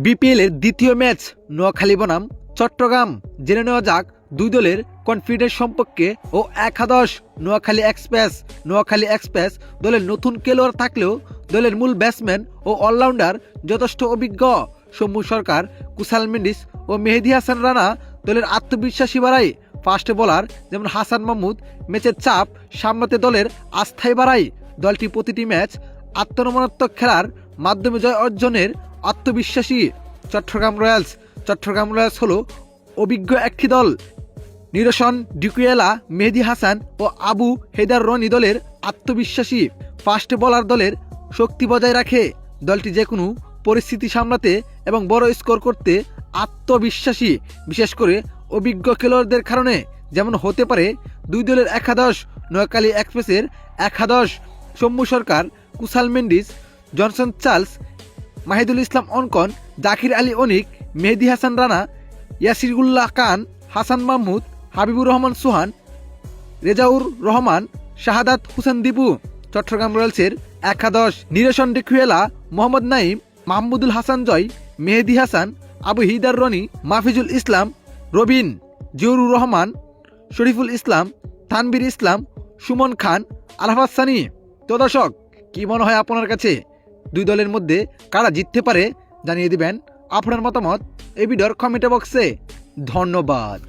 BPL এর দ্বিতীয় match Noakhali বনাম চট্টগ্রাম। জেনে নেওয়া যাক দুই দলের কনফিডেন্স সম্পর্কে ও একাদশ। নোয়াখালী এক্সপ্রেস দলের নতুন খেলোয়াড় থাকলেও দলের মূল ব্যাটসম্যান ও অলরাউন্ডার যথেষ্ট অভিজ্ঞ। শম্ভু সরকার, কুশাল মেন্ডিস ও মেহেদী হাসান রানা দলের আত্মবিশ্বাসী বাড়ায়। ফাস্ট বোলার যেমন হাসান মাহমুদ ম্যাচের চাপ সামলাতে দলের আস্থায় বাড়ায়। দলটি প্রতিটি ম্যাচ আত্মরমণাত্মক খেলার মাধ্যমে জয় অর্জনের আত্মবিশ্বাসী। চট্টগ্রাম রয়্যালস হলো অভিজ্ঞ একটি দল। নিরসন ডিকুয়েলা, মেহেদী হাসান ও আবু হেদার রনি দলের আত্মবিশ্বাসী। ফাস্ট বোলার দলের শক্তি বজায় রাখে। দলটি যে কোনো পরিস্থিতি সামলাতে এবং বড় স্কোর করতে আত্মবিশ্বাসী, বিশেষ করে অভিজ্ঞ খেলোয়াড়দের কারণে। যেমন হতে পারে দুই দলের একাদশ। নোয়াখালী এক্সপ্রেসের একাদশ: শম্ভু সরকার, কুশাল মেন্ডিস, জনসন চার্লস, মাহিদুল ইসলাম অঙ্কন, জাকির আলী অনিক, মেহেদী হাসান রানা, ইয়াসিরুল্লাহ খান, হাসান মাহমুদ, হাবিবুর রহমান সোহান, রেজাউর রহমান, শাহাদাত হোসেন দীপু। চট্টগ্রাম রয়্যালসের একাদশ: নিরসন ডিকুয়েলা, মোহাম্মদ নাইম, মাহমুদুল হাসান জয়, মেহেদী হাসান, আবু হিদার রনি, মাফিজুল ইসলাম, রবিন, জিয়রুর রহমান, শরীফুল ইসলাম, তানবীর ইসলাম, সুমন খান, আরাফাত সানি। তো দর্শক, কি মনে হয় আপনার কাছে দুই দলের মধ্যে কারা জিততে পারে? জানিয়ে দিবেন আপনার মতামত এই ভিডিওর কমেন্ট বক্সে। ধন্যবাদ।